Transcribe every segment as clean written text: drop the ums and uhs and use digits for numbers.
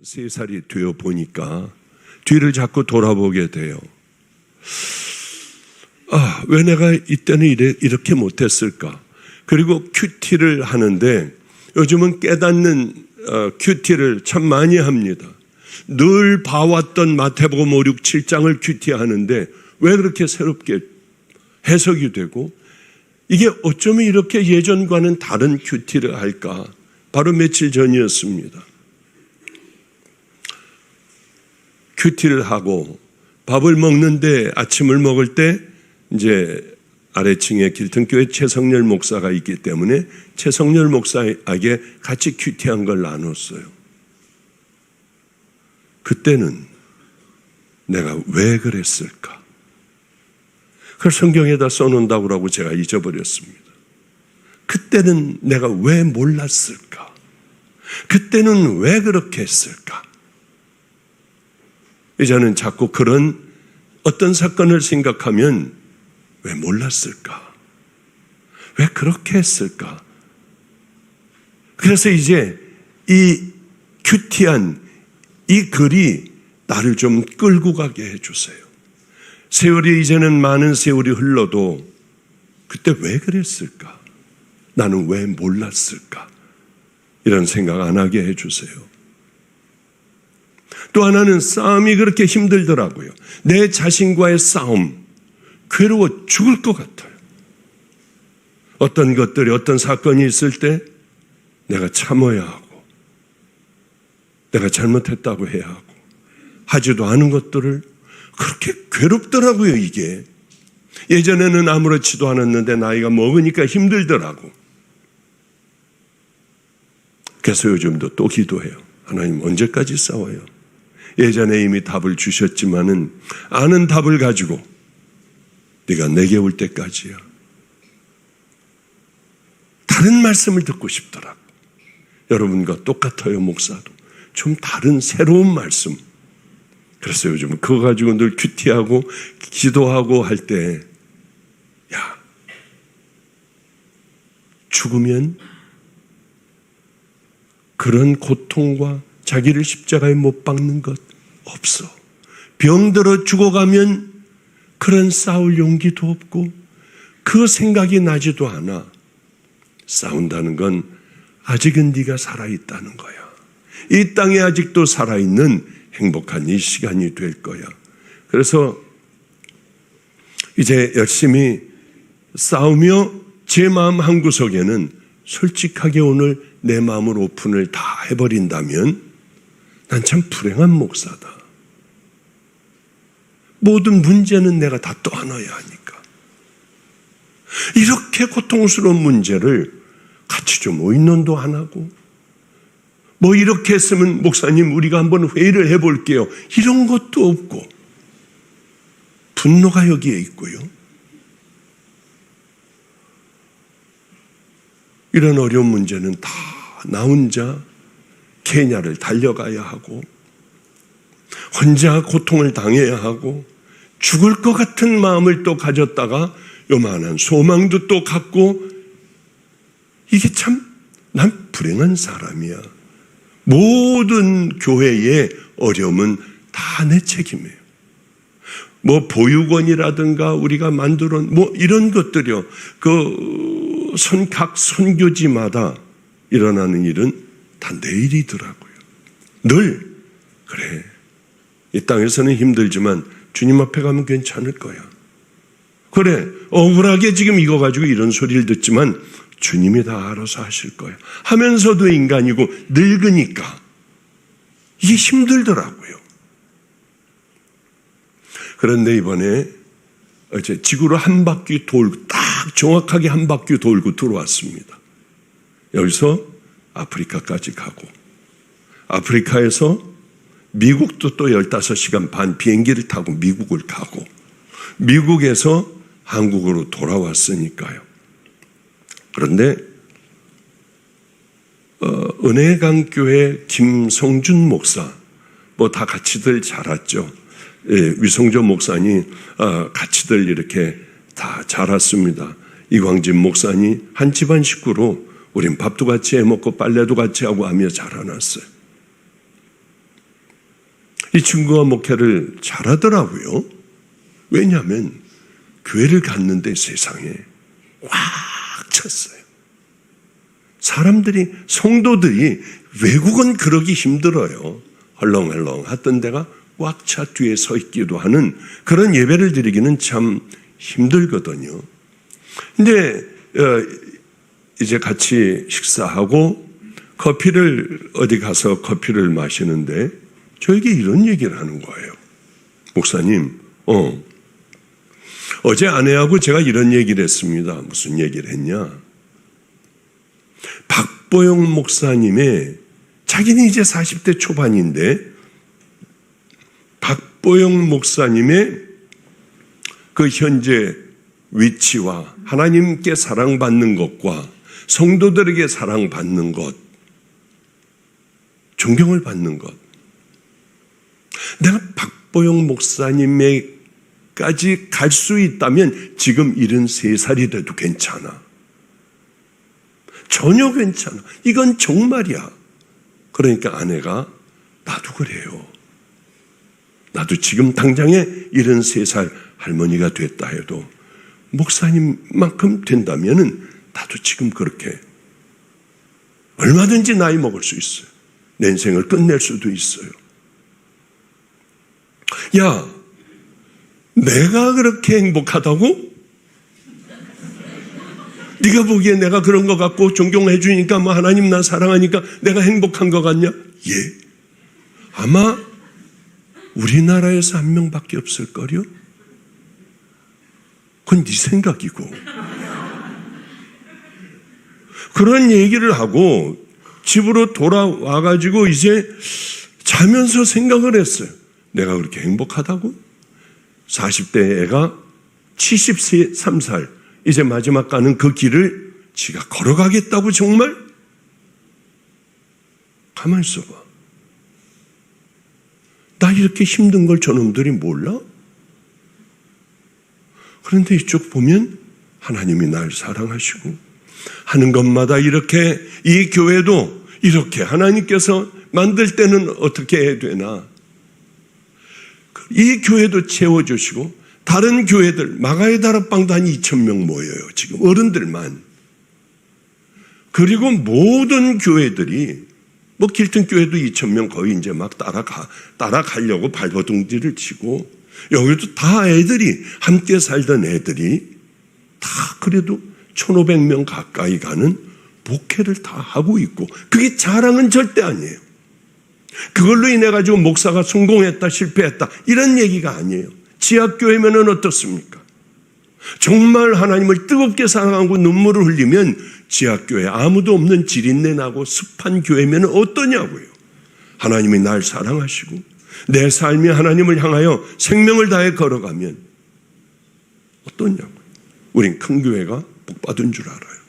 3살이 되어 보니까 뒤를 자꾸 돌아보게 돼요. 왜 내가 이때는 이렇게 못했을까? 그리고 큐티를 하는데 요즘은 깨닫는 큐티를 참 많이 합니다. 늘 봐왔던 마태복음 5, 6, 7장을 큐티하는데 왜 그렇게 새롭게 해석이 되고 이게 어쩌면 이렇게 예전과는 다른 큐티를 할까? 바로 며칠 전이었습니다. 큐티를 하고 밥을 먹는데 아침을 먹을 때 이제 아래층에 길등교회 최성렬 목사가 있기 때문에 최성렬 목사에게 같이 큐티한 걸 나눴어요. 그때는 내가 왜 그랬을까? 그걸 성경에다 써놓는다고 하고 제가 잊어버렸습니다. 그때는 내가 왜 몰랐을까? 그때는 왜 그렇게 했을까? 저는 자꾸 그런 어떤 사건을 생각하면 왜 몰랐을까? 왜 그렇게 했을까? 그래서 이제 이 큐티한 이 글이 나를 좀 끌고 가게 해주세요. 세월이 이제는 많은 세월이 흘러도 그때 왜 그랬을까? 나는 왜 몰랐을까? 이런 생각 안 하게 해주세요. 또 하나는 싸움이 그렇게 힘들더라고요. 내 자신과의 싸움, 괴로워 죽을 것 같아요. 어떤 것들이 어떤 사건이 있을 때 내가 참아야 하고 내가 잘못했다고 해야 하고 하지도 않은 것들을 그렇게 괴롭더라고요. 이게 예전에는 아무렇지도 않았는데 나이가 먹으니까 힘들더라고. 그래서 요즘도 또 기도해요. 하나님 언제까지 싸워요? 예전에 이미 답을 주셨지만은 아는 답을 가지고 네가 내게 올 때까지야. 다른 말씀을 듣고 싶더라고. 여러분과 똑같아요. 목사도 좀 다른 새로운 말씀. 그래서 요즘 그거 가지고 늘 큐티하고 기도하고 할 때 죽으면 그런 고통과 자기를 십자가에 못 박는 것 없어. 병들어 죽어가면 그런 싸울 용기도 없고 그 생각이 나지도 않아. 싸운다는 건 아직은 네가 살아있다는 거야. 이 땅에 아직도 살아있는 행복한 이 시간이 될 거야. 그래서 이제 열심히 싸우며 제 마음 한구석에는 솔직하게 오늘 내 마음을 오픈을 다 해버린다면 난 참 불행한 목사다. 모든 문제는 내가 다 떠안아야 하니까. 이렇게 고통스러운 문제를 같이 좀 의논도 안 하고 뭐 이렇게 했으면 목사님 우리가 한번 회의를 해볼게요. 이런 것도 없고 분노가 여기에 있고요. 이런 어려운 문제는 다 나 혼자 케냐를 달려가야 하고 혼자 고통을 당해야 하고 죽을 것 같은 마음을 또 가졌다가 요만한 소망도 또 갖고 이게 참 난 불행한 사람이야. 모든 교회의 어려움은 다 내 책임이에요. 뭐 보육원이라든가 우리가 만들어 뭐 이런 것들이요. 각 선교지마다 일어나는 일은 다 내 일이더라고요. 늘 그래. 이 땅에서는 힘들지만 주님 앞에 가면 괜찮을 거야. 그래. 억울하게 지금 이거 가지고 이런 소리를 듣지만 주님이 다 알아서 하실 거야. 하면서도 인간이고 늙으니까 이게 힘들더라고요. 그런데 이번에 어제 지구로 한 바퀴 돌고 딱 정확하게 한 바퀴 돌고 들어왔습니다. 여기서 아프리카까지 가고 아프리카에서 미국도 또 15시간 반 비행기를 타고 미국을 가고 미국에서 한국으로 돌아왔으니까요. 그런데 은혜강교회 김성준 목사 뭐 다 같이들 자랐죠. 예, 위성조 목사님 같이들 이렇게 다 자랐습니다. 이광진 목사님 한 집안 식구로 우린 밥도 같이 해먹고 빨래도 같이 하고 하며 자라났어요. 이 친구가 목회를 잘하더라고요. 왜냐하면 교회를 갔는데 세상에 꽉 찼어요. 사람들이, 성도들이, 외국은 그러기 힘들어요. 헐렁헐렁 하던 데가 꽉 차 뒤에 서 있기도 하는 그런 예배를 드리기는 참 힘들거든요. 근데 이제 같이 식사하고 커피를, 어디 가서 커피를 마시는데 저에게 이런 얘기를 하는 거예요. 목사님, 어제 아내하고 제가 이런 얘기를 했습니다. 무슨 얘기를 했냐? 박보영 목사님의, 자기는 이제 40대 초반인데 박보영 목사님의 그 현재 위치와 하나님께 사랑받는 것과 성도들에게 사랑받는 것, 존경을 받는 것, 내가 박보영 목사님에까지 갈 수 있다면 지금 73살이 돼도 괜찮아. 전혀 괜찮아. 이건 정말이야. 그러니까 아내가, 나도 그래요. 나도 지금 당장에 73살 할머니가 됐다 해도 목사님만큼 된다면은 나도 지금 그렇게 얼마든지 나이 먹을 수 있어요. 내 인생을 끝낼 수도 있어요. 야, 내가 그렇게 행복하다고? 네가 보기에 내가 그런 것 같고 존경해 주니까 뭐 하나님 나 사랑하니까 내가 행복한 것 같냐? 예. 아마 우리나라에서 한 명밖에 없을걸요? 그건 네 생각이고. 그런 얘기를 하고 집으로 돌아와가지고 이제 자면서 생각을 했어요. 내가 그렇게 행복하다고? 40대 애가 73살 이제 마지막 가는 그 길을 지가 걸어가겠다고 정말? 가만히 있어봐. 나 이렇게 힘든 걸 저놈들이 몰라? 그런데 이쪽 보면 하나님이 날 사랑하시고 하는 것마다 이렇게, 이 교회도 이렇게 하나님께서 만들 때는 어떻게 해야 되나? 이 교회도 채워주시고 다른 교회들, 마가의 다락방도 한 2,000명 모여요. 지금 어른들만. 그리고 모든 교회들이, 뭐 길튼교회도 2,000명 거의 이제 막 따라가려고 발버둥지를 치고, 여기도 다 애들이, 함께 살던 애들이 다 그래도 1,500명 가까이 가는 목회를 다 하고 있고, 그게 자랑은 절대 아니에요. 그걸로 인해 가지고 목사가 성공했다, 실패했다, 이런 얘기가 아니에요. 지하교회면은 어떻습니까? 정말 하나님을 뜨겁게 사랑하고 눈물을 흘리면 지하교회, 아무도 없는 지린내 나고 습한 교회면은 어떠냐고요. 하나님이 날 사랑하시고 내 삶이 하나님을 향하여 생명을 다해 걸어가면 어떠냐고요. 우린 큰 교회가 복받은 줄 알아요.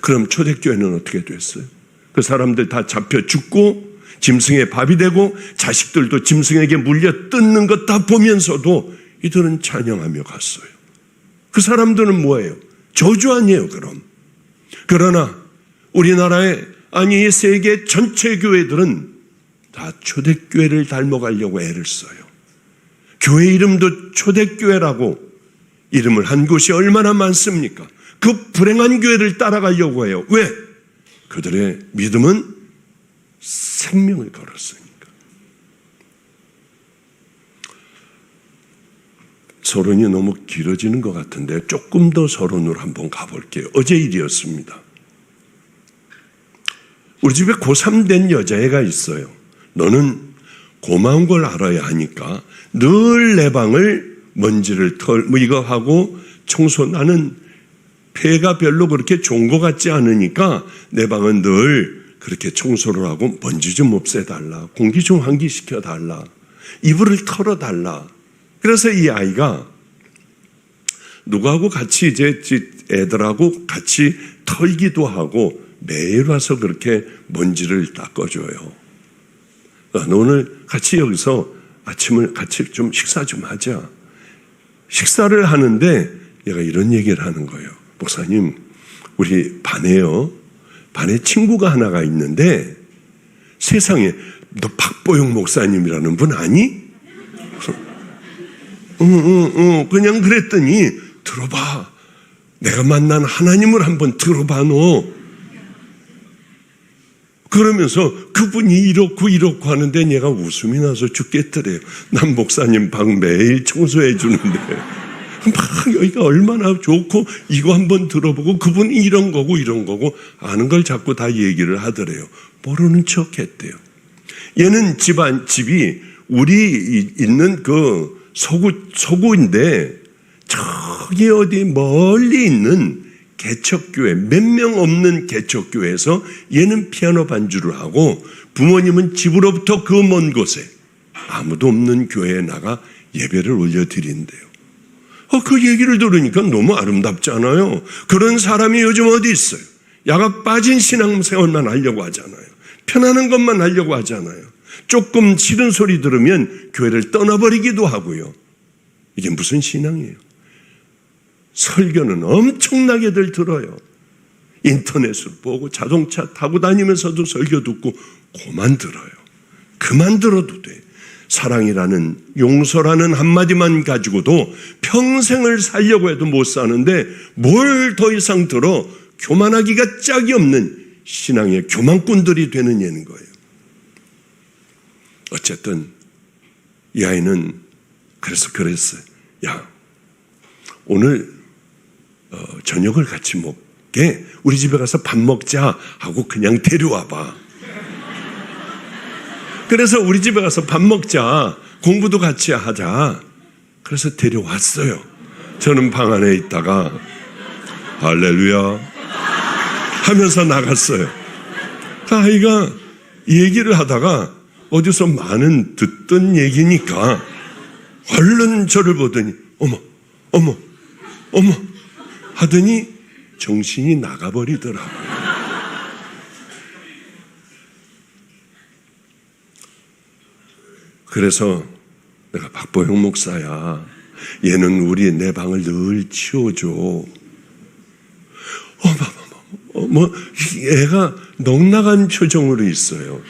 그럼 초대교회는 어떻게 됐어요? 그 사람들 다 잡혀 죽고 짐승의 밥이 되고 자식들도 짐승에게 물려 뜯는 것 다 보면서도 이들은 찬양하며 갔어요. 그 사람들은 뭐예요? 저주 아니에요, 그럼. 그러나 우리나라의, 아니 세계 전체 교회들은 다 초대교회를 닮아가려고 애를 써요. 교회 이름도 초대교회라고 이름을 한 곳이 얼마나 많습니까? 그 불행한 교회를 따라가려고 해요. 왜? 그들의 믿음은 생명을 걸었으니까. 서론이 너무 길어지는 것 같은데 조금 더 서론으로 한번 가볼게요. 어제 일이었습니다. 우리 집에 고3 된 여자애가 있어요. 너는 고마운 걸 알아야 하니까 늘 내 방을 먼지를 이거 하고 청소, 나는 폐가 별로 그렇게 좋은 것 같지 않으니까 내 방은 늘 그렇게 청소를 하고 먼지 좀 없애달라, 공기 좀 환기시켜달라, 이불을 털어달라. 그래서 이 아이가 누구하고 같이 이제 애들하고 같이 털기도 하고 매일 와서 그렇게 먼지를 닦아줘요. 너 오늘 같이 여기서 아침을 같이 좀 식사 좀 하자. 식사를 하는데 얘가 이런 얘기를 하는 거예요. 목사님, 우리 반에 친구가 하나가 있는데 세상에 너 박보영 목사님이라는 분 아니? 그냥 그랬더니 들어봐. 내가 만난 하나님을 한번 들어봐 너. 그러면서 그분이 이렇고 하는데 얘가 웃음이 나서 죽겠더래요. 난 목사님 방 매일 청소해 주는데 막 여기가 얼마나 좋고 이거 한번 들어보고 그분이 이런 거고 아는 걸 자꾸 다 얘기를 하더래요. 모르는 척 했대요. 얘는 집이 우리 있는 그 서구인데 저기 어디 멀리 있는 개척교회, 몇 명 없는 개척교회에서 얘는 피아노 반주를 하고 부모님은 집으로부터 그 먼 곳에 아무도 없는 교회에 나가 예배를 올려드린대요. 그 얘기를 들으니까 너무 아름답지 않아요? 그런 사람이 요즘 어디 있어요? 야가 빠진 신앙생활만 하려고 하잖아요. 편안한 것만 하려고 하잖아요. 조금 싫은 소리 들으면 교회를 떠나버리기도 하고요. 이게 무슨 신앙이에요? 설교는 엄청나게들 들어요. 인터넷으로 보고 자동차 타고 다니면서도 설교 듣고 그만 들어요. 그만 들어도 돼. 사랑이라는 용서라는 한마디만 가지고도 평생을 살려고 해도 못 사는데 뭘 더 이상 들어 교만하기가 짝이 없는 신앙의 교만꾼들이 되는 예는 거예요. 어쨌든 이 아이는 그래서 그랬어요. 야, 오늘 저녁을 같이 먹게 우리 집에 가서 밥 먹자 하고 그냥 데려와 봐. 그래서 우리 집에 가서 밥 먹자, 공부도 같이 하자. 그래서 데려왔어요. 저는 방 안에 있다가 할렐루야 하면서 나갔어요. 아이가 얘기를 하다가 어디서 많은 듣던 얘기니까 얼른 저를 보더니 어머 하더니 정신이 나가버리더라고요. 그래서 내가 박보영 목사야, 얘는 내 방을 늘 치워줘. 애가 넉나간 표정으로 있어요.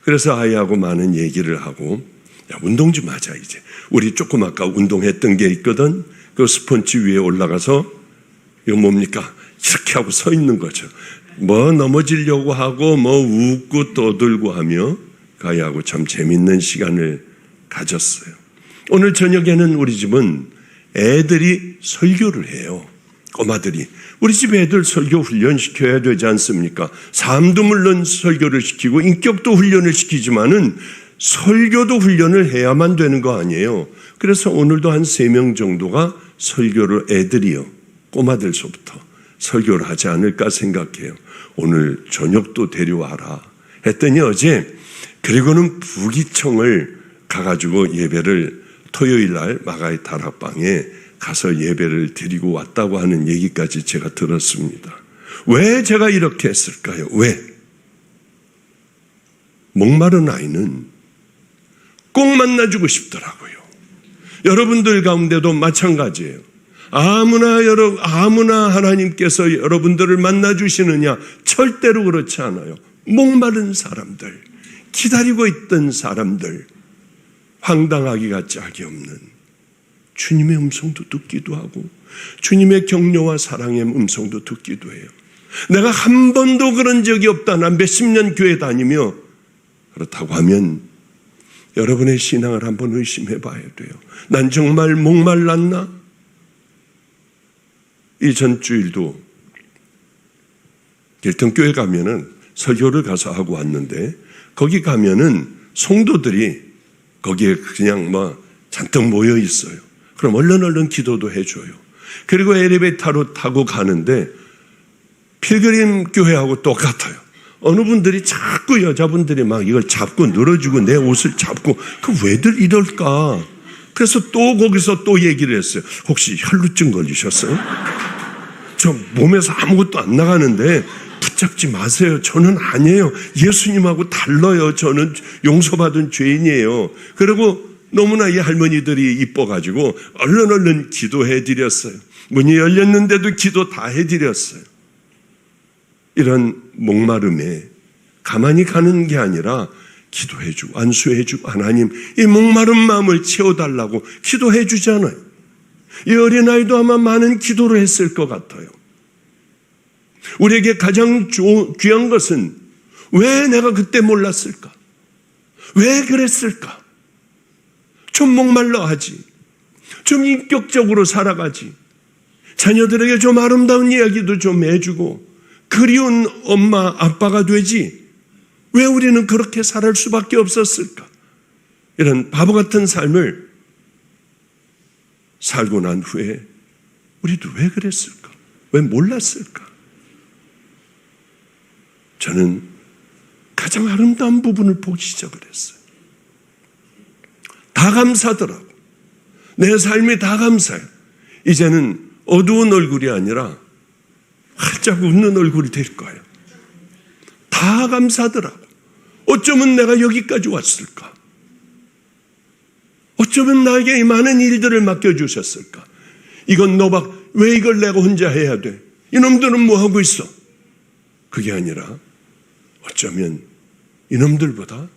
그래서 아이하고 많은 얘기를 하고, 야, 운동 좀 하자 이제. 우리 조금 아까 운동했던 게 있거든. 그 스펀지 위에 올라가서 이거 뭡니까? 이렇게 하고 서 있는 거죠. 넘어지려고 하고 웃고 떠들고 하며 아이하고 참 재밌는 시간을 가졌어요. 오늘 저녁에는 우리 집은 애들이 설교를 해요. 꼬마들이. 우리 집 애들 설교 훈련시켜야 되지 않습니까? 삶도 물론 설교를 시키고 인격도 훈련을 시키지만은 설교도 훈련을 해야만 되는 거 아니에요. 그래서 오늘도 한 3명 정도가 설교를 애들이요. 꼬마들서부터 설교를 하지 않을까 생각해요. 오늘 저녁도 데려와라 했더니 어제 그리고는 부기청을 가가지고 예배를 토요일 날 마가의 다락방에 가서 예배를 드리고 왔다고 하는 얘기까지 제가 들었습니다. 왜 제가 이렇게 했을까요? 왜? 목마른 아이는 꼭 만나주고 싶더라고요. 여러분들 가운데도 마찬가지예요. 아무나 하나님께서 여러분들을 만나주시느냐? 절대로 그렇지 않아요. 목마른 사람들, 기다리고 있던 사람들, 황당하기가 짝이 없는 주님의 음성도 듣기도 하고 주님의 격려와 사랑의 음성도 듣기도 해요. 내가 한 번도 그런 적이 없다. 난 몇십 년 교회 다니며. 그렇다고 하면 여러분의 신앙을 한번 의심해 봐야 돼요. 난 정말 목말랐나? 이전 주일도 길통교회 가면은 설교를 가서 하고 왔는데 거기 가면은 성도들이 거기에 그냥 잔뜩 모여 있어요. 그럼 얼른 기도도 해줘요. 그리고 엘리베이터로 타고 가는데 필그림 교회하고 똑같아요. 어느 분들이 자꾸 여자분들이 막 이걸 잡고 늘어주고 내 옷을 잡고 왜들 이럴까? 그래서 또 거기서 또 얘기를 했어요. 혹시 혈루증 걸리셨어요? 저 몸에서 아무것도 안 나가는데 붙잡지 마세요. 저는 아니에요. 예수님하고 달라요. 저는 용서받은 죄인이에요. 그리고 너무나 이 할머니들이 이뻐가지고 얼른 기도해드렸어요. 문이 열렸는데도 기도 다 해드렸어요. 이런 목마름에 가만히 가는 게 아니라 기도해주고 안수해주고 하나님 이 목마른 마음을 채워달라고 기도해주잖아요. 이 어린아이도 아마 많은 기도를 했을 것 같아요. 우리에게 가장 귀한 것은 왜 내가 그때 몰랐을까? 왜 그랬을까? 좀 목말라 하지. 좀 인격적으로 살아가지. 자녀들에게 좀 아름다운 이야기도 좀 해주고 그리운 엄마 아빠가 되지. 왜 우리는 그렇게 살아갈 수밖에 없었을까? 이런 바보 같은 삶을 살고 난 후에 우리도 왜 그랬을까? 왜 몰랐을까? 저는 가장 아름다운 부분을 보기 시작을 했어요. 다 감사더라고. 내 삶이 다 감사해요. 이제는 어두운 얼굴이 아니라 활짝 웃는 얼굴이 될 거예요. 다 감사더라고. 어쩌면 내가 여기까지 왔을까? 어쩌면 나에게 이 많은 일들을 맡겨주셨을까? 이건 너박, 왜 이걸 내가 혼자 해야 돼? 이놈들은 뭐 하고 있어? 그게 아니라 어쩌면 이놈들보다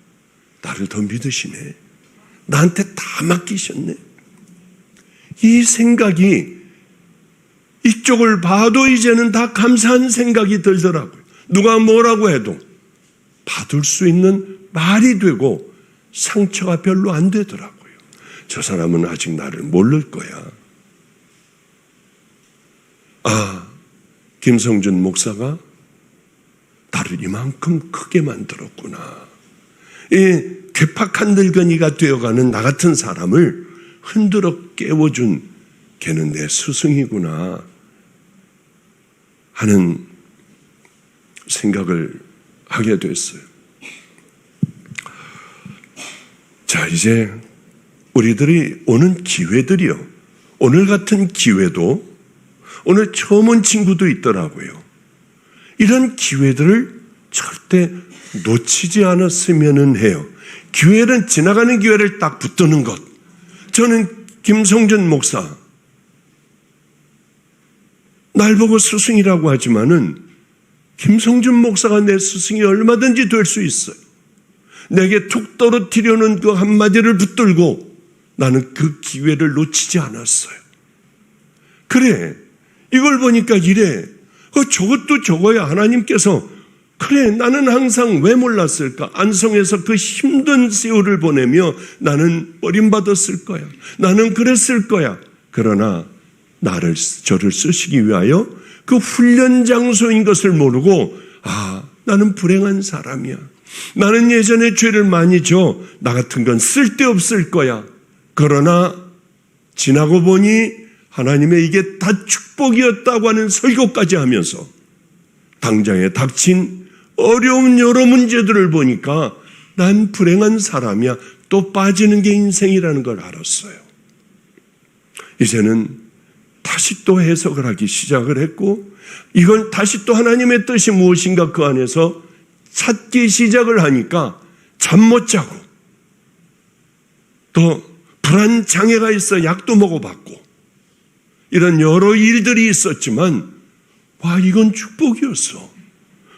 나를 더 믿으시네. 나한테 다 맡기셨네. 이 생각이 이쪽을 봐도 이제는 다 감사한 생각이 들더라고요. 누가 뭐라고 해도 받을 수 있는 말이 되고 상처가 별로 안 되더라고요. 저 사람은 아직 나를 모를 거야. 아, 김성준 목사가 나를 이만큼 크게 만들었구나. 이 괴팍한 늙은이가 되어가는 나 같은 사람을 흔들어 깨워준 걔는 내 스승이구나 하는 생각을 하게 됐어요. 자, 이제 우리들이 오는 기회들이요. 오늘 같은 기회도 오늘 처음 온 친구도 있더라고요. 이런 기회들을 절대 놓치지 않았으면 해요. 기회는 지나가는 기회를 딱 붙드는 것. 저는 김성준 목사 날 보고 스승이라고 하지만은 김성준 목사가 내 스승이 얼마든지 될 수 있어요. 내게 툭 떨어뜨려는 그 한마디를 붙들고 나는 그 기회를 놓치지 않았어요. 그래, 이걸 보니까 이래. 저것도 저거야. 하나님께서 그래, 나는 항상 왜 몰랐을까? 안성에서 그 힘든 세월을 보내며 나는 버림받았을 거야. 나는 그랬을 거야. 그러나 저를 쓰시기 위하여 그 훈련 장소인 것을 모르고 나는 불행한 사람이야. 나는 예전에 죄를 많이 져. 나 같은 건 쓸데없을 거야. 그러나 지나고 보니 하나님의 이게 다 축복이었다고 하는 설교까지 하면서 당장에 닥친 어려운 여러 문제들을 보니까 난 불행한 사람이야. 또 빠지는 게 인생이라는 걸 알았어요. 이제는 다시 또 해석을 하기 시작을 했고 이건 다시 또 하나님의 뜻이 무엇인가 그 안에서 찾기 시작을 하니까 잠 못 자고 또 불안 장애가 있어 약도 먹어봤고 이런 여러 일들이 있었지만 이건 축복이었어.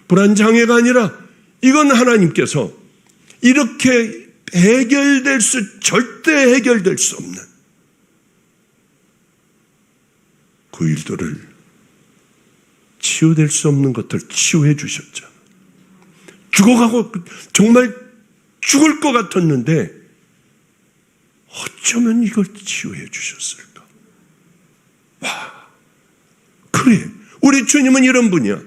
불안 장애가 아니라 이건 하나님께서 이렇게 절대 해결될 수 없는 그 일들을 치유될 수 없는 것들 치유해 주셨죠. 죽어가고 정말 죽을 것 같았는데 어쩌면 이걸 치유해 주셨을까? 그래, 우리 주님은 이런 분이야.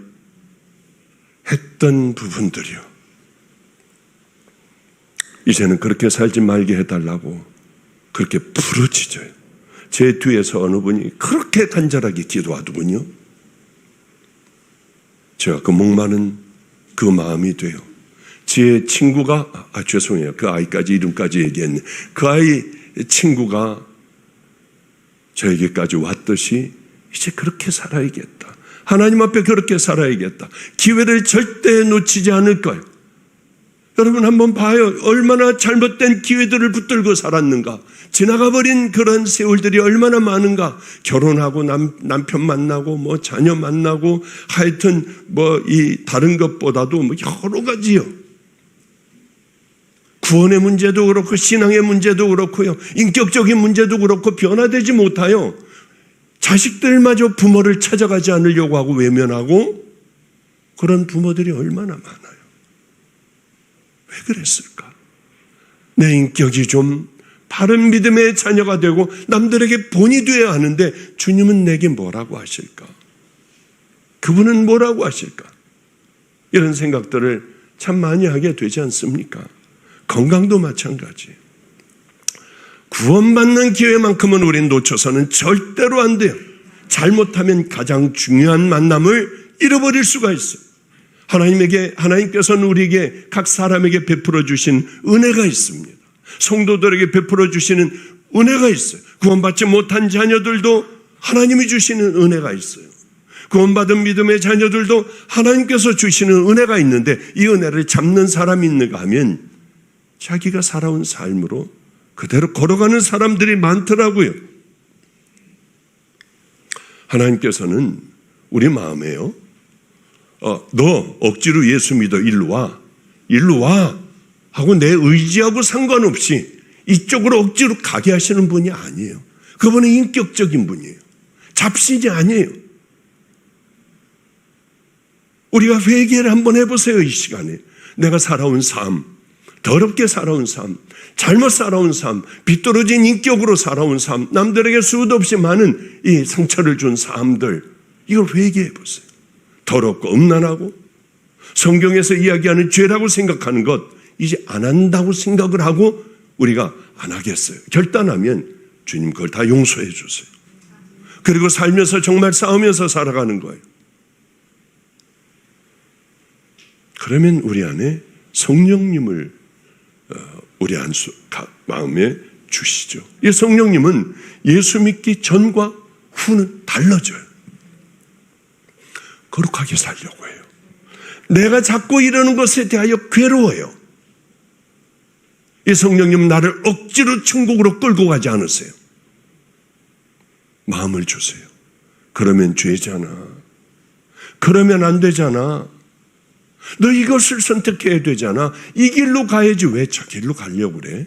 했던 부분들이요. 이제는 그렇게 살지 말게 해달라고 그렇게 부르짖어요. 제 뒤에서 어느 분이 그렇게 간절하게 기도하더군요. 제가 그 목마른 그 마음이 돼요. 제 친구가, 죄송해요. 그 아이까지 이름까지 얘기했네. 그 아이 친구가 저에게까지 왔듯이 이제 그렇게 살아야겠다. 하나님 앞에 그렇게 살아야겠다. 기회를 절대 놓치지 않을 거예요. 여러분 한번 봐요. 얼마나 잘못된 기회들을 붙들고 살았는가. 지나가버린 그런 세월들이 얼마나 많은가. 결혼하고 남편 만나고 자녀 만나고 하여튼 이 다른 것보다도 여러 가지요. 구원의 문제도 그렇고 신앙의 문제도 그렇고요. 인격적인 문제도 그렇고 변화되지 못하여 자식들마저 부모를 찾아가지 않으려고 하고 외면하고 그런 부모들이 얼마나 많아요. 왜 그랬을까? 내 인격이 좀 바른 믿음의 자녀가 되고 남들에게 본이 되어야 하는데 주님은 내게 뭐라고 하실까? 그분은 뭐라고 하실까? 이런 생각들을 참 많이 하게 되지 않습니까? 건강도 마찬가지. 구원받는 기회만큼은 우린 놓쳐서는 절대로 안 돼요. 잘못하면 가장 중요한 만남을 잃어버릴 수가 있어요. 하나님께서는 우리에게 각 사람에게 베풀어 주신 은혜가 있습니다. 성도들에게 베풀어 주시는 은혜가 있어요. 구원받지 못한 자녀들도 하나님이 주시는 은혜가 있어요. 구원받은 믿음의 자녀들도 하나님께서 주시는 은혜가 있는데 이 은혜를 잡는 사람이 있는가 하면 자기가 살아온 삶으로 그대로 걸어가는 사람들이 많더라고요. 하나님께서는 우리 마음에요. 너 억지로 예수 믿어 일로 와 하고 내 의지하고 상관없이 이쪽으로 억지로 가게 하시는 분이 아니에요. 그분은 인격적인 분이에요. 잡신이 아니에요. 우리가 회개를 한번 해보세요. 이 시간에 내가 살아온 삶, 더럽게 살아온 삶, 잘못 살아온 삶, 비뚤어진 인격으로 살아온 삶, 남들에게 수도 없이 많은 이 상처를 준 삶들, 이걸 회개해 보세요. 더럽고 음란하고 성경에서 이야기하는 죄라고 생각하는 것 이제 안 한다고 생각을 하고 우리가 안 하겠어요. 결단하면 주님 그걸 다 용서해 주세요. 그리고 살면서 정말 싸우면서 살아가는 거예요. 그러면 우리 안에 성령님을 우리 마음에 주시죠. 이 성령님은 예수 믿기 전과 후는 달라져요. 거룩하게 살려고 해요. 내가 자꾸 이러는 것에 대하여 괴로워요. 이 성령님은 나를 억지로 천국으로 끌고 가지 않으세요. 마음을 주세요. 그러면 죄잖아. 그러면 안 되잖아. 너 이것을 선택해야 되잖아. 이 길로 가야지 왜 저 길로 가려고 그래?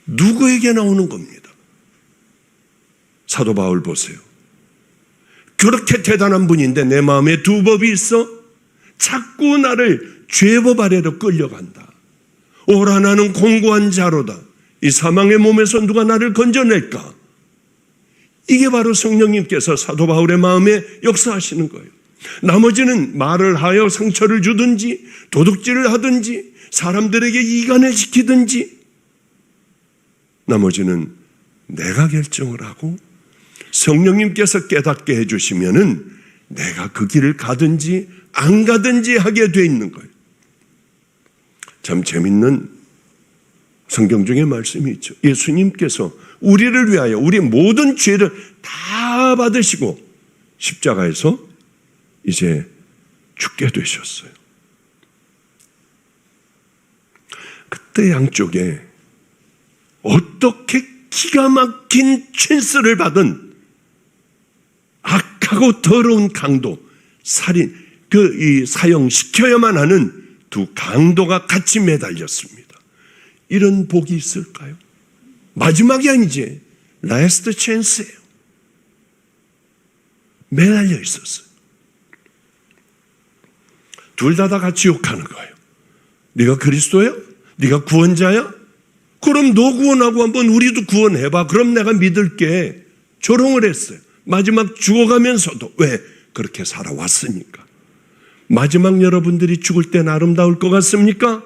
누구에게 나오는 겁니다. 사도 바울 보세요. 그렇게 대단한 분인데 내 마음에 두 법이 있어? 자꾸 나를 죄법 아래로 끌려간다. 오라 나는 공고한 자로다. 이 사망의 몸에서 누가 나를 건져낼까? 이게 바로 성령님께서 사도 바울의 마음에 역사하시는 거예요. 나머지는 말을 하여 상처를 주든지 도둑질을 하든지 사람들에게 이간을 시키든지 나머지는 내가 결정을 하고 성령님께서 깨닫게 해주시면은 내가 그 길을 가든지 안 가든지 하게 돼 있는 거예요. 참 재밌는 성경 중에 말씀이 있죠. 예수님께서 우리를 위하여 우리 모든 죄를 다 받으시고 십자가에서 이제 죽게 되셨어요. 그때 양쪽에 어떻게 기가 막힌 찬스를 받은 악하고 더러운 강도, 살인, 이 사형시켜야만 하는 두 강도가 같이 매달렸습니다. 이런 복이 있을까요? 마지막이 아니지. 라스트 찬스예요. 매달려 있었어요. 둘 다 같이 욕하는 거예요. 네가 그리스도야? 네가 구원자야? 그럼 너 구원하고 한번 우리도 구원해봐. 그럼 내가 믿을게. 조롱을 했어요. 마지막 죽어가면서도. 왜? 그렇게 살아왔으니까. 마지막 여러분들이 죽을 땐 아름다울 것 같습니까?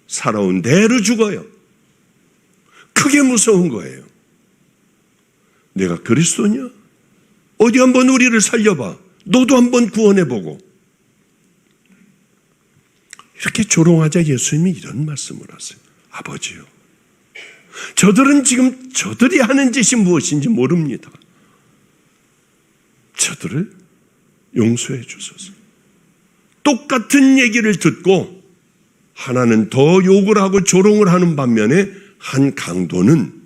살아온 대로 죽어요. 크게 무서운 거예요. 내가 그리스도냐? 어디 한번 우리를 살려봐. 너도 한번 구원해보고. 이렇게 조롱하자 예수님이 이런 말씀을 하세요. 아버지요. 저들은 지금 저들이 하는 짓이 무엇인지 모릅니다. 저들을 용서해 주소서. 똑같은 얘기를 듣고 하나는 더 욕을 하고 조롱을 하는 반면에 한 강도는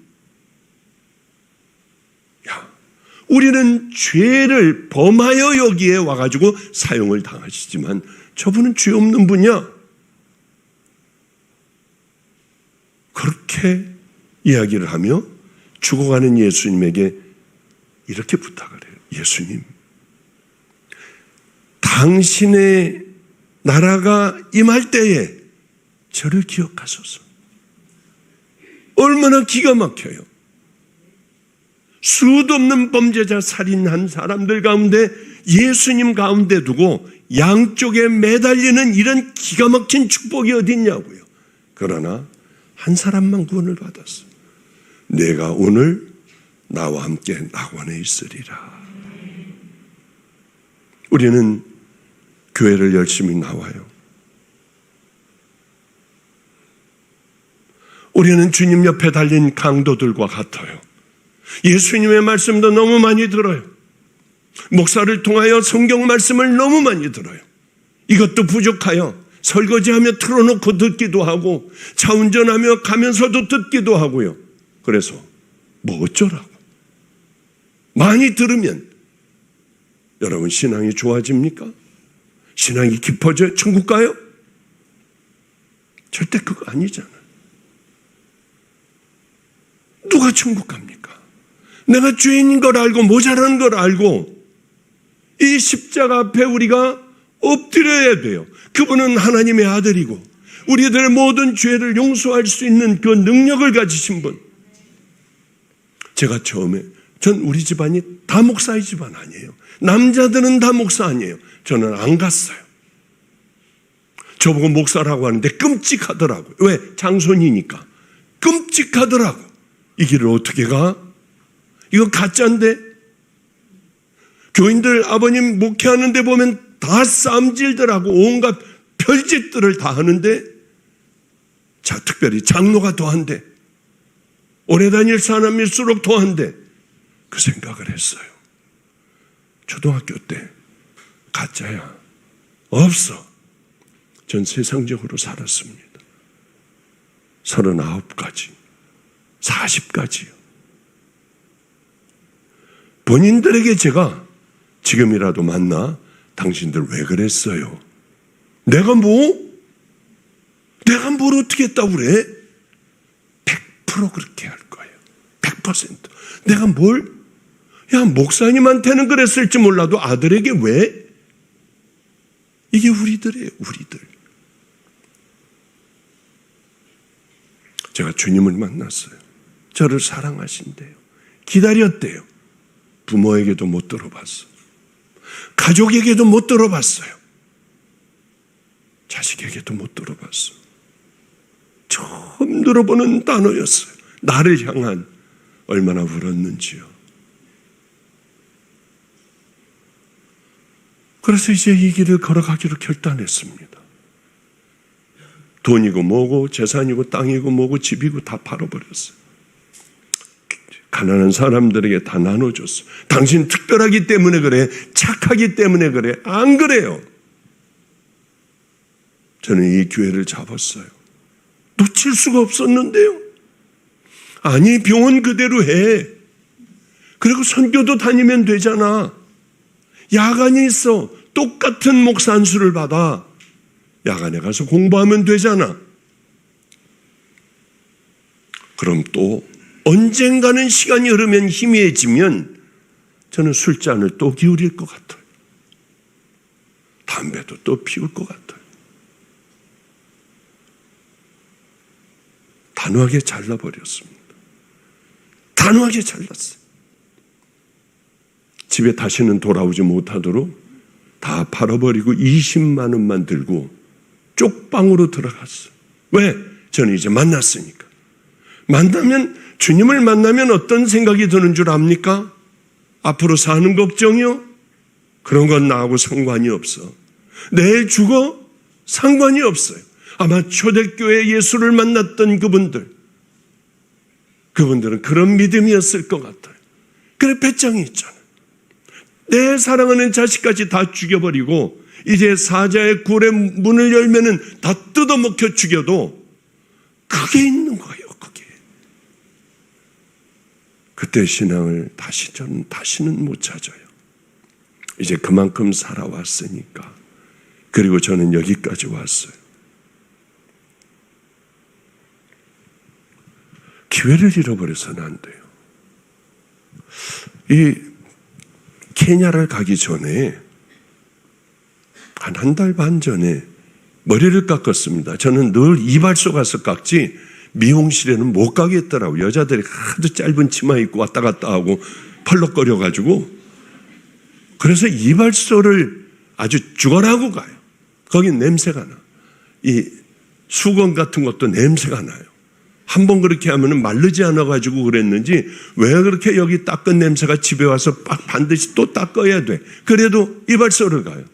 우리는 죄를 범하여 여기에 와가지고 사형을 당하시지만 저분은 죄 없는 분이야. 그렇게 이야기를 하며 죽어가는 예수님에게 이렇게 부탁을 해요. 예수님, 당신의 나라가 임할 때에 저를 기억하소서. 얼마나 기가 막혀요. 수도 없는 범죄자 살인한 사람들 가운데 예수님 가운데 두고 양쪽에 매달리는 이런 기가 막힌 축복이 어디 있냐고요. 그러나 한 사람만 구원을 받았어요. 내가 오늘 나와 함께 낙원에 있으리라. 우리는 교회를 열심히 나와요. 우리는 주님 옆에 달린 강도들과 같아요. 예수님의 말씀도 너무 많이 들어요. 목사를 통하여 성경 말씀을 너무 많이 들어요. 이것도 부족하여 설거지하며 틀어놓고 듣기도 하고 차 운전하며 가면서도 듣기도 하고요. 그래서 뭐 어쩌라고. 많이 들으면 여러분 신앙이 좋아집니까? 신앙이 깊어져요? 천국 가요? 절대 그거 아니잖아요. 누가 천국 갑니까? 내가 죄인인 걸 알고 모자라는 걸 알고 이 십자가 앞에 우리가 엎드려야 돼요. 그분은 하나님의 아들이고 우리들의 모든 죄를 용서할 수 있는 그 능력을 가지신 분. 제가 처음에 전 우리 집안이 다 목사의 집안 아니에요. 남자들은 다 목사 아니에요. 저는 안 갔어요. 저보고 목사라고 하는데 끔찍하더라고요. 왜? 장손이니까. 끔찍하더라고. 이 길을 어떻게 가? 이거 가짜인데? 교인들 아버님 목회하는데 보면 다 쌈질들하고 온갖 별짓들을 다 하는데, 자, 특별히 장로가 더한데, 오래 다닐 사람일수록 더한데, 그 생각을 했어요. 초등학교 때 가짜야 없어. 전 세상적으로 살았습니다. 39가지 40가지요. 본인들에게 제가 지금이라도 만나 당신들 왜 그랬어요? 내가 뭘 어떻게 했다고 그래? 100% 그렇게 할 거예요. 100%. 내가 목사님한테는 그랬을지 몰라도 아들에게 왜? 이게 우리들이에요, 우리들. 제가 주님을 만났어요. 저를 사랑하신대요. 기다렸대요. 부모에게도 못 들어봤어. 가족에게도 못 들어봤어요. 자식에게도 못 들어봤어. 처음 들어보는 단어였어요. 나를 향한 얼마나 울었는지요. 그래서 이제 이 길을 걸어가기로 결단했습니다. 돈이고 뭐고 재산이고 땅이고 뭐고 집이고 다 팔아버렸어요. 가난한 사람들에게 다 나눠줬어요. 당신 특별하기 때문에 그래. 착하기 때문에 그래. 안 그래요. 저는 이 기회를 잡았어요. 놓칠 수가 없었는데요. 아니, 병원 그대로 해. 그리고 선교도 다니면 되잖아. 야간이 있어. 똑같은 목사 안수를 받아. 야간에 가서 공부하면 되잖아. 그럼 또 언젠가는 시간이 흐르면 희미해지면 저는 술잔을 또 기울일 것 같아요. 담배도 또 피울 것 같아요. 단호하게 잘라버렸습니다. 단호하게 잘랐어요. 집에 다시는 돌아오지 못하도록 다 팔아버리고 20만 원만 들고 쪽방으로 들어갔어요. 왜? 저는 이제 만났으니까. 주님을 만나면 어떤 생각이 드는 줄 압니까? 앞으로 사는 걱정이요? 그런 건 나하고 상관이 없어. 내일 죽어? 상관이 없어요. 아마 초대교회 예수를 만났던 그분들은 그런 믿음이었을 것 같아요. 그래, 배짱이 있잖아요. 내 사랑하는 자식까지 다 죽여버리고 이제 사자의 굴의 문을 열면은 다 뜯어먹혀 죽여도 그게 있는 거예요. 그게. 그때 신앙을 저는 다시는 못 찾아요. 이제 그만큼 살아왔으니까. 그리고 저는 여기까지 왔어요. 기회를 잃어버려서는 안 돼요. 이 케냐를 가기 전에 한 달 반 전에 머리를 깎았습니다. 저는 늘 이발소 가서 깎지 미용실에는 못 가겠더라고요. 여자들이 하도 짧은 치마 입고 왔다 갔다 하고 펄럭거려가지고. 그래서 이발소를 아주 죽어라고 가요. 거긴 냄새가 나. 이 수건 같은 것도 냄새가 나요. 한번 그렇게 하면 마르지 않아가지고 그랬는지 왜 그렇게 여기 닦은 냄새가 집에 와서 반드시 또 닦아야 돼. 그래도 이발소를 가요.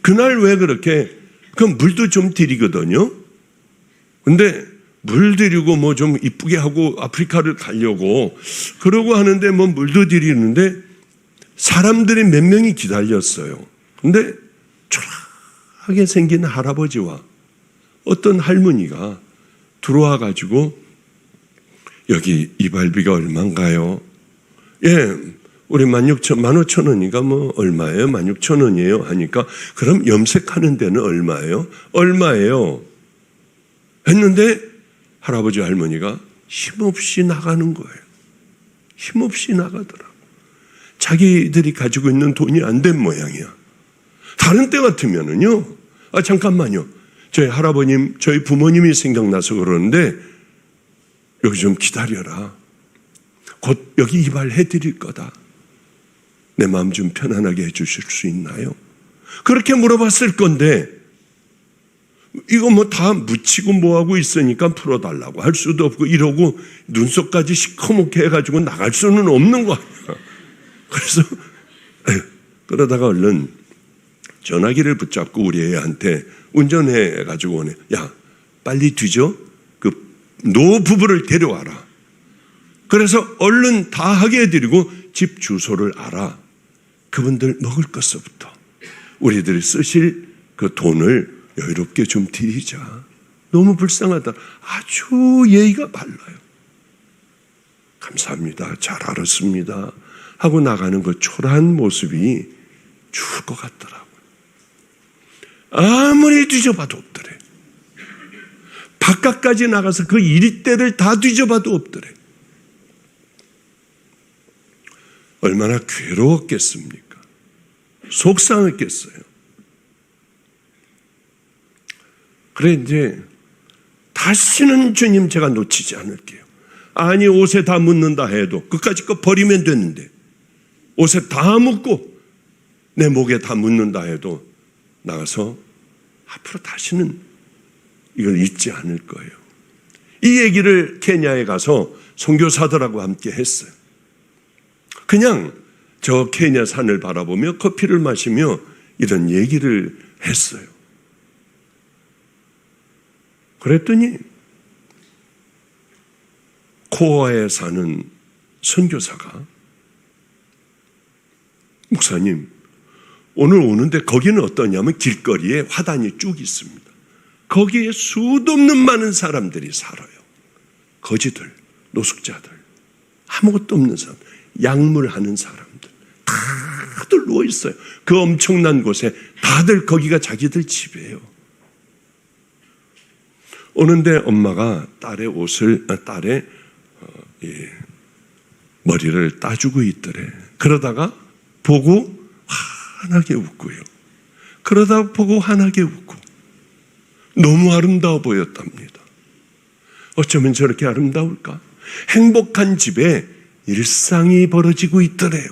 그날 왜 그렇게, 그럼 물도 좀 드리거든요. 근데 물 드리고 뭐 좀 이쁘게 하고 아프리카를 가려고 그러고 하는데 뭐 물도 드리는데 사람들이 몇 명이 기다렸어요. 근데 초라하게 생긴 할아버지와 어떤 할머니가 들어와 가지고 여기 이발비가 얼마인가요? 예, 우리 15,000원이니까 뭐 얼마예요? 16,000원이에요? 하니까 그럼 염색하는 데는 얼마예요? 얼마예요? 했는데 할아버지 할머니가 힘없이 나가는 거예요. 힘없이 나가더라고. 자기들이 가지고 있는 돈이 안 된 모양이야. 다른 때 같으면은요, 잠깐만요. 저희 할아버님, 저희 부모님이 생각나서 그러는데 여기 좀 기다려라. 곧 여기 이발해 드릴 거다. 내 마음 좀 편안하게 해 주실 수 있나요? 그렇게 물어봤을 건데 이거 뭐 다 묻히고 뭐하고 있으니까 풀어달라고 할 수도 없고 이러고 눈썹까지 시커멓게 해가지고 나갈 수는 없는 거 아니야. 그래서 그러다가 얼른 전화기를 붙잡고 우리 애한테 운전해가지고 오네. 야, 빨리 뒤져. 그 노부부를 데려와라. 그래서 얼른 다 하게 해드리고 집 주소를 알아. 그분들 먹을 것부터 우리들이 쓰실 그 돈을 여유롭게 좀 드리자. 너무 불쌍하다. 아주 예의가 발라요. 감사합니다. 잘 알았습니다. 하고 나가는 그 초라한 모습이 죽을 것 같더라고요. 아무리 뒤져봐도 없더래. 바깥까지 나가서 그 일대를 다 뒤져봐도 없더래. 얼마나 괴로웠겠습니까? 속상했겠어요. 그래 이제 다시는 주님 제가 놓치지 않을게요. 아니 옷에 다 묻는다 해도 그까짓 거 버리면 되는데 옷에 다 묻고 내 목에 다 묻는다 해도 나가서 앞으로 다시는 이걸 잊지 않을 거예요. 이 얘기를 케냐에 가서 선교사들하고 함께 했어요. 그냥 저 케냐 산을 바라보며 커피를 마시며 이런 얘기를 했어요. 그랬더니 코어에 사는 선교사가 목사님 오늘 오는데 거기는 어떠냐면 길거리에 화단이 쭉 있습니다. 거기에 수도 없는 많은 사람들이 살아요. 거지들, 노숙자들, 아무것도 없는 사람, 약물하는 사람들 다들 누워있어요. 그 엄청난 곳에 다들 거기가 자기들 집이에요. 오는데 엄마가 딸의 머리를 따주고 있더래. 그러다가 보고 환하게 웃고요. 그러다 보고 환하게 웃고 너무 아름다워 보였답니다. 어쩌면 저렇게 아름다울까? 행복한 집에 일상이 벌어지고 있더래요.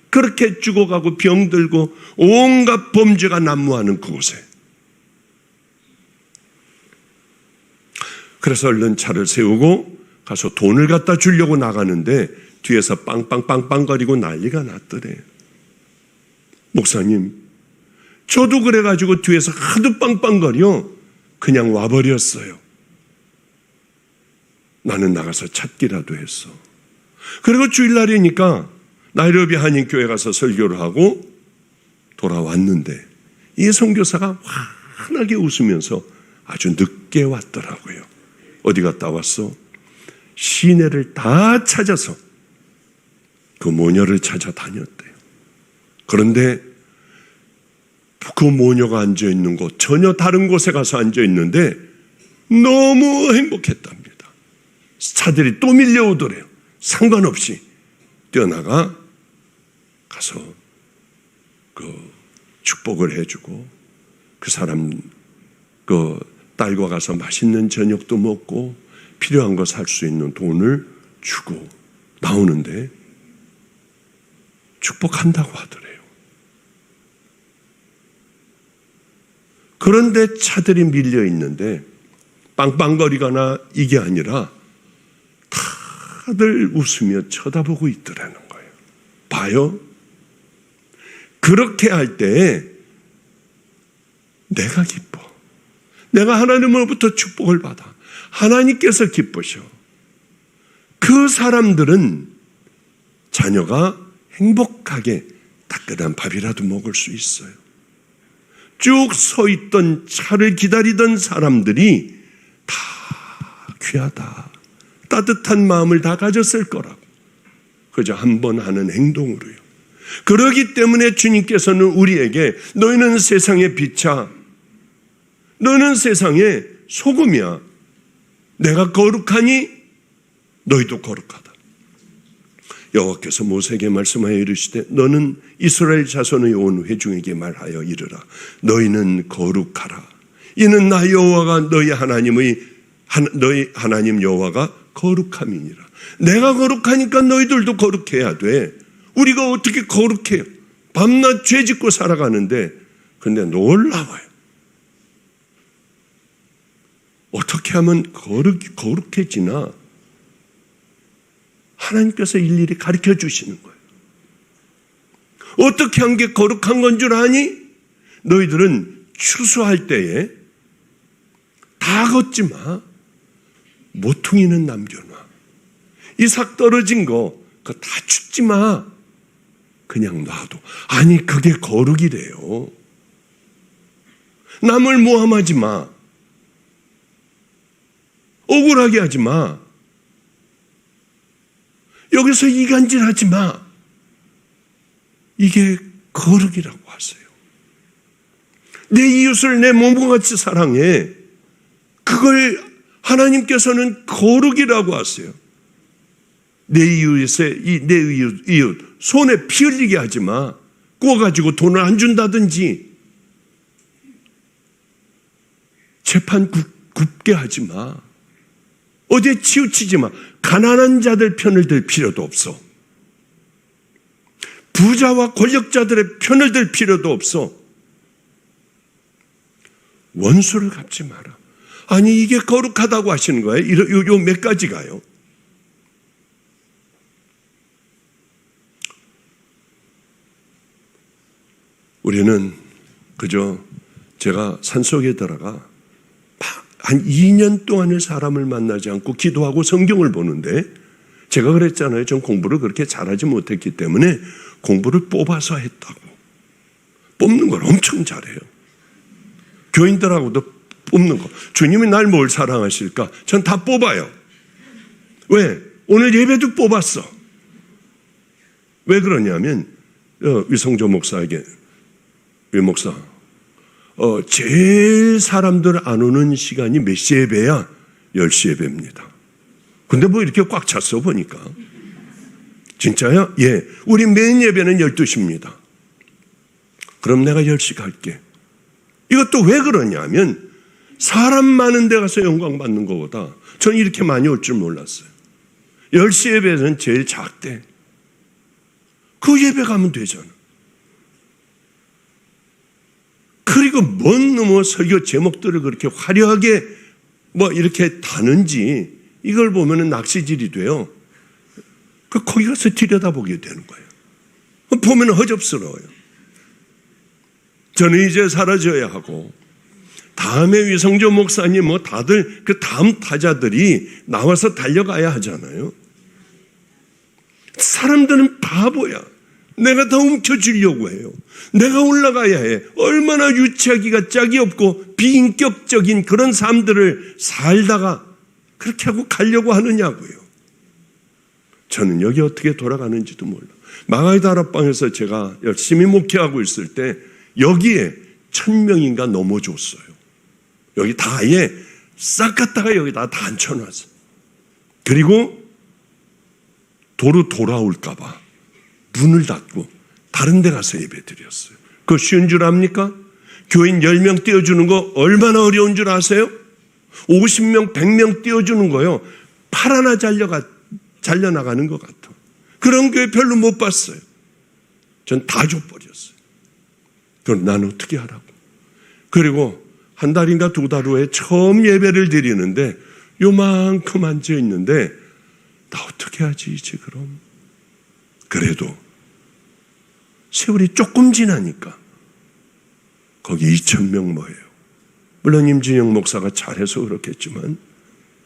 그렇게 죽어가고 병들고 온갖 범죄가 난무하는 그곳에. 그래서 얼른 차를 세우고 가서 돈을 갖다 주려고 나가는데 뒤에서 빵빵빵빵거리고 난리가 났더래요. 목사님, 저도 그래가지고 뒤에서 하도 빵빵거려 그냥 와버렸어요. 나는 나가서 찾기라도 했어. 그리고 주일날이니까 나이로비 한인교회 가서 설교를 하고 돌아왔는데 이 선교사가 환하게 웃으면서 아주 늦게 왔더라고요. 어디 갔다 왔어? 시내를 다 찾아서 그 모녀를 찾아다녔대요. 그런데 그 모녀가 앉아있는 곳, 전혀 다른 곳에 가서 앉아있는데 너무 행복했답니다. 차들이 또 밀려오더래요. 상관없이 뛰어나가 가서 그 축복을 해주고 그 사람 그 딸과 가서 맛있는 저녁도 먹고 필요한 거 살 수 있는 돈을 주고 나오는데 축복한다고 하더래요. 그런데 차들이 밀려 있는데 빵빵거리거나 이게 아니라 다들 웃으며 쳐다보고 있더라는 거예요. 봐요. 그렇게 할 때 내가 기뻐. 내가 하나님으로부터 축복을 받아. 하나님께서 기쁘셔. 그 사람들은 자녀가 행복하게 따끈한 밥이라도 먹을 수 있어요. 쭉 서 있던 차를 기다리던 사람들이 다 귀하다. 따뜻한 마음을 다 가졌을 거라고. 그저 한 번 하는 행동으로요. 그러기 때문에 주님께서는 우리에게 너희는 세상의 빛이야. 너는 세상의 소금이야. 내가 거룩하니 너희도 거룩하다. 여호와께서 모세에게 말씀하여 이르시되 너는 이스라엘 자손의 온 회중에게 말하여 이르라. 너희는 거룩하라. 이는 나 여호와가 너희 하나님 여호와가 거룩함이니라. 내가 거룩하니까 너희들도 거룩해야 돼. 우리가 어떻게 거룩해요? 밤낮 죄 짓고 살아가는데 근데 놀라워요. 어떻게 하면 거룩해지나 하나님께서 일일이 가르쳐 주시는 거예요. 어떻게 한 게 거룩한 건 줄 아니? 너희들은 추수할 때에 다 걷지 마. 모퉁이는 남겨놔. 이삭 떨어진 거 그거 다 줍지 마. 그냥 놔둬. 아니 그게 거룩이래요. 남을 모함하지 마. 억울하게 하지 마. 여기서 이간질하지 마. 이게 거룩이라고 하세요. 내 이웃을 내 몸과 같이 사랑해. 그걸 하나님께서는 거룩이라고 하세요. 내 이웃 손에 피 흘리게 하지 마. 구워가지고 돈을 안 준다든지 재판 굽게 하지 마. 어디에 치우치지 마. 가난한 자들 편을 들 필요도 없어. 부자와 권력자들의 편을 들 필요도 없어. 원수를 갚지 마라. 아니 이게 거룩하다고 하시는 거예요. 요 몇 가지가요. 우리는 그저 제가 산속에 들어가 한 2년 동안을 사람을 만나지 않고 기도하고 성경을 보는데 제가 그랬잖아요. 전 공부를 그렇게 잘하지 못했기 때문에 공부를 뽑아서 했다고. 뽑는 걸 엄청 잘해요. 교인들하고도 뽑는 거. 주님이 날 뭘 사랑하실까? 전 다 뽑아요. 왜? 오늘 예배도 뽑았어. 왜 그러냐면 위성조 목사에게 위 목사 제일 사람들 안 오는 시간이 몇 시 예배야? 10시 예배입니다. 근데 뭐 이렇게 꽉 찼어 보니까. 진짜요? 예. 우리 메인 예배는 12시입니다. 그럼 내가 10시 갈게. 이것도 왜 그러냐면 사람 많은 데 가서 영광 받는 것보다 저는 이렇게 많이 올 줄 몰랐어요. 10시 예배는 제일 작대. 그 예배 가면 되잖아. 그리고 뭔 놈의 설교 제목들을 그렇게 화려하게 뭐 이렇게 다는지 이걸 보면은 낚시질이 돼요. 거기 가서 들여다보게 되는 거예요. 보면 허접스러워요. 저는 이제 사라져야 하고 다음에 위성조 목사님 뭐 다들 그 다음 타자들이 나와서 달려가야 하잖아요. 사람들은 바보야. 내가 다 움켜쥐려고 해요. 내가 올라가야 해. 얼마나 유치하기가 짝이 없고 비인격적인 그런 삶들을 살다가 그렇게 하고 가려고 하느냐고요. 저는 여기 어떻게 돌아가는지도 몰라. 마가의 다락방에서 제가 열심히 목회하고 있을 때 여기에 1000명인가 넘어줬어요. 여기 다 아예 싹 갖다가 여기다 다 앉혀놨어. 그리고 도로 돌아올까 봐 문을 닫고 다른 데 가서 예배 드렸어요. 그거 쉬운 줄 압니까? 교인 10명 띄워주는 거 얼마나 어려운 줄 아세요? 50명, 100명 띄워주는 거요. 팔 하나 잘려나가는 것 같아. 그런 교회 별로 못 봤어요. 전 다 줘버렸어요. 그럼 난 어떻게 하라고. 그리고 한 달인가 두 달 후에 처음 예배를 드리는데 요만큼 앉아있는데 나 어떻게 하지 이제 그럼. 그래도 세월이 조금 지나니까 거기 2,000명 모여요. 물론 임진영 목사가 잘해서 그렇겠지만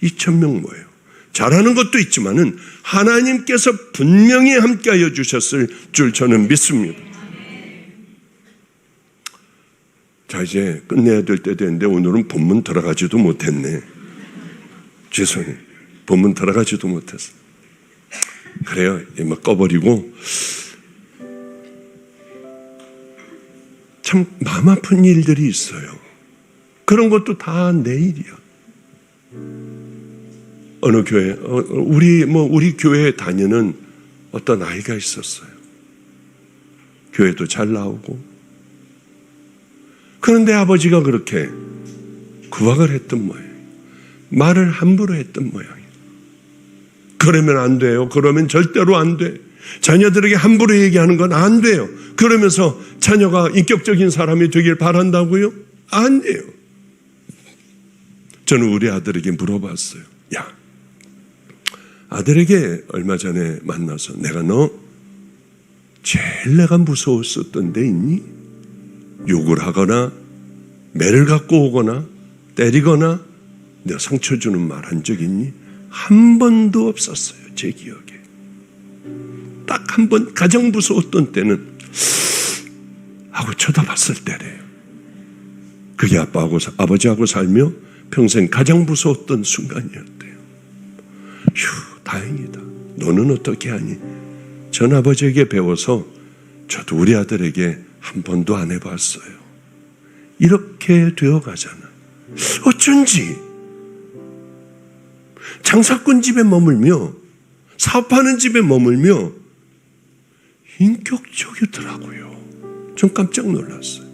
2,000명 모여요. 잘하는 것도 있지만은 하나님께서 분명히 함께하여 주셨을 줄 저는 믿습니다. 자, 이제 끝내야 될 때 됐는데 오늘은 본문 들어가지도 못했네. 죄송해요. 본문 들어가지도 못했어. 그래요. 막 꺼버리고. 참 마음 아픈 일들이 있어요. 그런 것도 다 내일이야. 어느 교회, 우리 교회에 다니는 어떤 아이가 있었어요. 교회도 잘 나오고. 그런데 아버지가 그렇게 구박을 했던 모양이에요. 말을 함부로 했던 모양이에요. 그러면 안 돼요. 그러면 절대로 안 돼. 자녀들에게 함부로 얘기하는 건 안 돼요. 그러면서 자녀가 인격적인 사람이 되길 바란다고요? 안 돼요. 저는 우리 아들에게 물어봤어요. 야, 아들에게 얼마 전에 만나서 내가 너 제일 내가 무서웠었던 데 있니? 욕을 하거나 매를 갖고 오거나 때리거나 내가 상처 주는 말 한 적 있니? 한 번도 없었어요. 제 기억에. 딱 한 번 가장 무서웠던 때는 하고 쳐다봤을 때래요. 그게 아버지하고 살며 평생 가장 무서웠던 순간이었대요. 휴, 다행이다. 너는 어떻게 하니? 전 아버지에게 배워서 저도 우리 아들에게 한 번도 안 해봤어요. 이렇게 되어가잖아. 어쩐지 장사꾼 집에 머물며 사업하는 집에 머물며 인격적이더라고요. 좀 깜짝 놀랐어요.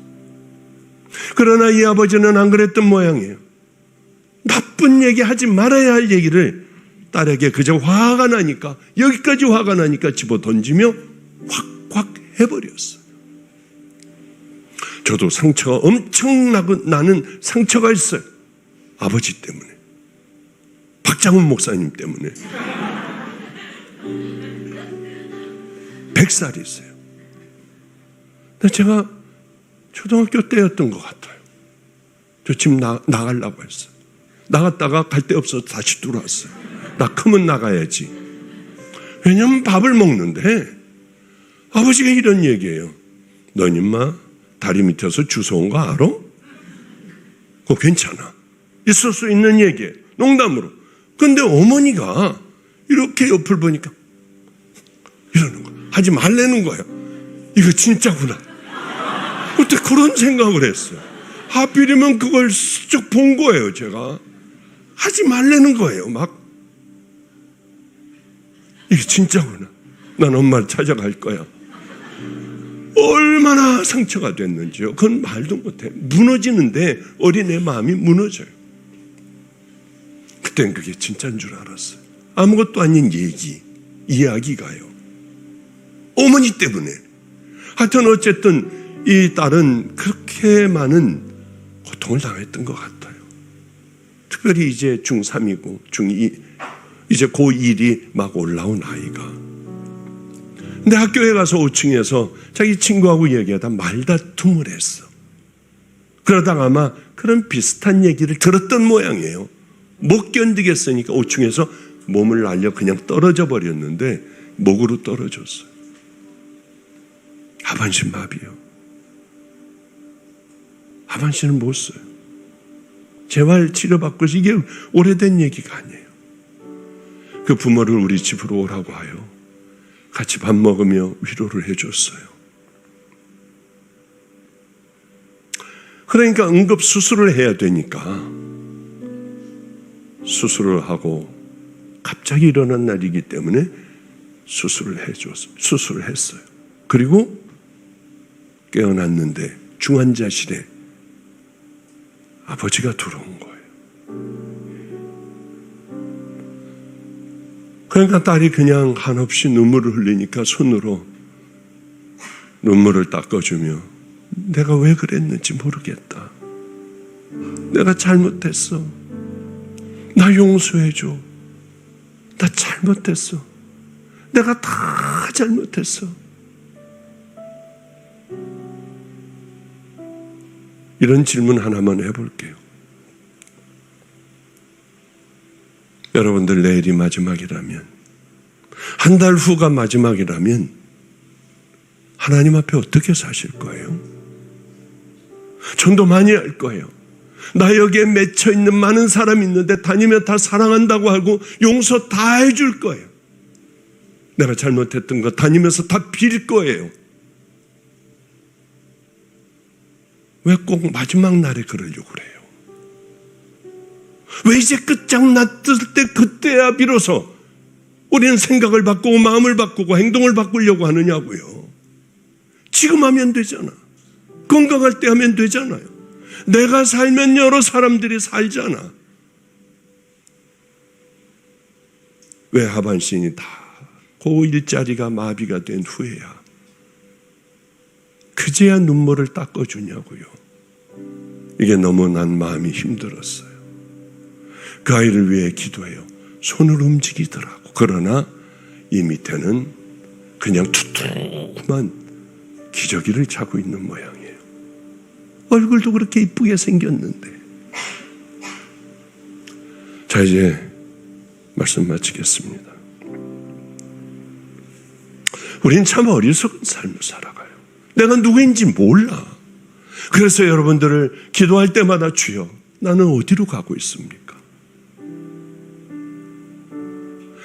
그러나 이 아버지는 안 그랬던 모양이에요. 나쁜 얘기 하지 말아야 할 얘기를 딸에게 그저 화가 나니까, 여기까지 화가 나니까 집어 던지며 확확 해버렸어요. 저도 상처가 엄청 나는 상처가 있어요. 아버지 때문에. 박장훈 목사님 때문에. 100살이 있어요. 근데 제가 초등학교 때였던 것 같아요. 저 집 나가려고 했어요. 나갔다가 갈 데 없어서 다시 들어왔어요. 나 크면 나가야지. 왜냐면 밥을 먹는데 아버지가 이런 얘기예요. 넌 임마 다리 밑에서 주워온 거 알아? 그거 괜찮아. 있을 수 있는 얘기예요. 농담으로. 근데 어머니가 이렇게 옆을 보니까 이러는 거야. 하지 말라는 거야. 이거 진짜구나. 그때 그런 생각을 했어요. 하필이면 그걸 쭉 본 거예요, 제가. 하지 말라는 거예요, 막. 이게 진짜구나. 난 엄마를 찾아갈 거야. 얼마나 상처가 됐는지요. 그건 말도 못해. 무너지는데 어린애 마음이 무너져요. 그땐 그게 진짜인 줄 알았어요. 아무것도 아닌 이야기가요. 어머니 때문에. 하여튼 어쨌든 이 딸은 그렇게 많은 고통을 당했던 것 같아요. 특별히 이제 중3이고 중2, 이제 고1이 막 올라온 아이가. 근데 학교에 가서 5층에서 자기 친구하고 얘기하다 말다툼을 했어. 그러다가 아마 그런 비슷한 얘기를 들었던 모양이에요. 못 견디겠으니까 5층에서 몸을 날려 그냥 떨어져 버렸는데 목으로 떨어졌어요. 하반신 마비요. 하반신을 못 써요. 재활 치료받고 이게 오래된 얘기가 아니에요. 그 부모를 우리 집으로 오라고 하여 같이 밥 먹으며 위로를 해줬어요. 그러니까 응급 수술을 해야 되니까 수술을 하고 갑자기 일어난 날이기 때문에 수술을 했어요. 그리고 깨어났는데 중환자실에 아버지가 들어온 거예요. 그러니까 딸이 그냥 한없이 눈물을 흘리니까 손으로 눈물을 닦아주며 내가 왜 그랬는지 모르겠다. 내가 잘못했어. 나 용서해줘. 나 잘못했어. 내가 다 잘못했어. 이런 질문 하나만 해볼게요. 여러분들 내일이 마지막이라면, 한 달 후가 마지막이라면 하나님 앞에 어떻게 사실 거예요? 전도 많이 할 거예요. 나 여기에 맺혀 있는 많은 사람이 있는데 다니며 다 사랑한다고 하고 용서 다 해줄 거예요. 내가 잘못했던 거 다니면서 다 빌 거예요. 왜 꼭 마지막 날에 그러려고 그래요? 왜 이제 끝장났을 때 그때야 비로소 우리는 생각을 바꾸고 마음을 바꾸고 행동을 바꾸려고 하느냐고요. 지금 하면 되잖아. 건강할 때 하면 되잖아요. 내가 살면 여러 사람들이 살잖아. 왜 하반신이 다 그 일자리가 마비가 된 후에야 그제야 눈물을 닦아주냐고요. 이게 너무 난 마음이 힘들었어요. 그 아이를 위해 기도해요. 손을 움직이더라고. 그러나 이 밑에는 그냥 두툼한 기저귀를 차고 있는 모양이에요. 얼굴도 그렇게 이쁘게 생겼는데. 자, 이제 말씀 마치겠습니다. 우린 참 어리석은 삶을 살아가요. 내가 누구인지 몰라. 그래서 여러분들을 기도할 때마다 주여, 나는 어디로 가고 있습니까?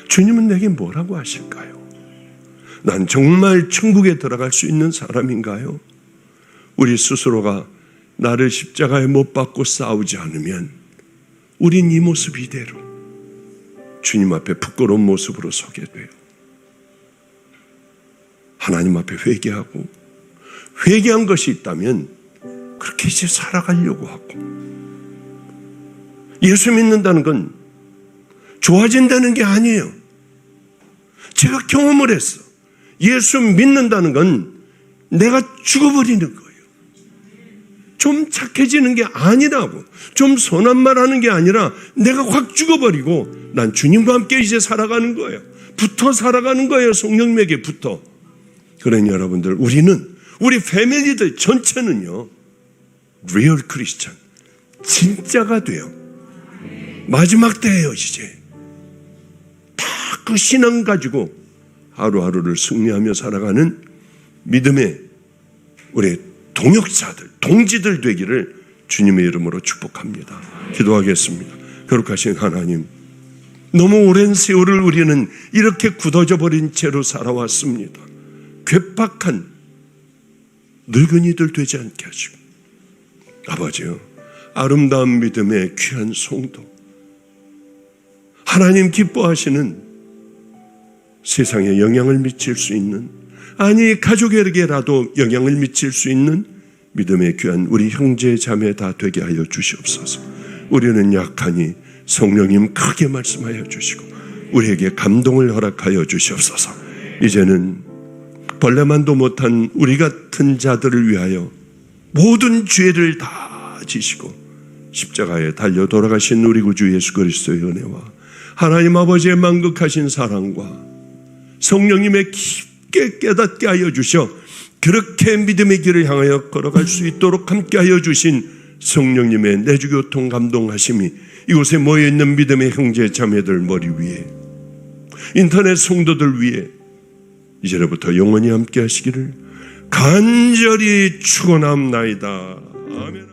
주님은 내게 뭐라고 하실까요? 난 정말 천국에 들어갈 수 있는 사람인가요? 우리 스스로가 나를 십자가에 못 박고 싸우지 않으면 우린 이 모습 이대로 주님 앞에 부끄러운 모습으로 서게 돼요. 하나님 앞에 회개하고, 회개한 것이 있다면 그렇게 이제 살아가려고 하고, 예수 믿는다는 건 좋아진다는 게 아니에요. 제가 경험을 했어. 예수 믿는다는 건 내가 죽어버리는 거예요. 좀 착해지는 게 아니라고, 좀 선한 말 하는 게 아니라 내가 확 죽어버리고 난 주님과 함께 이제 살아가는 거예요. 붙어 살아가는 거예요. 성령님에게 붙어. 그러니 여러분들, 우리 패밀리들 전체는요, 리얼 크리스찬, 진짜가 돼요. 마지막 때예요. 이제 다 그 신앙 가지고 하루하루를 승리하며 살아가는 믿음의 우리 동역자들, 동지들 되기를 주님의 이름으로 축복합니다. 기도하겠습니다. 거룩하신 하나님, 너무 오랜 세월을 우리는 이렇게 굳어져 버린 채로 살아왔습니다. 괴팍한 늙은이들 되지 않게 하시고, 아버지요, 아름다운 믿음의 귀한 성도, 하나님 기뻐하시는, 세상에 영향을 미칠 수 있는, 아니 가족에게라도 영향을 미칠 수 있는 믿음의 귀한 우리 형제 자매 다 되게 하여 주시옵소서. 우리는 약하니 성령님 크게 말씀하여 주시고 우리에게 감동을 허락하여 주시옵소서. 이제는 벌레만도 못한 우리 같은 자들을 위하여 모든 죄를 다 지시고 십자가에 달려 돌아가신 우리 구주 예수 그리스도의 은혜와 하나님 아버지의 만극하신 사랑과 성령님의 깊게 깨닫게 하여 주셔 그렇게 믿음의 길을 향하여 걸어갈 수 있도록 함께 하여 주신 성령님의 내주교통 감동하심이 이곳에 모여있는 믿음의 형제 자매들 머리 위에, 인터넷 성도들 위에 이제로부터 영원히 함께 하시기를 간절히 축원합나이다. 아멘.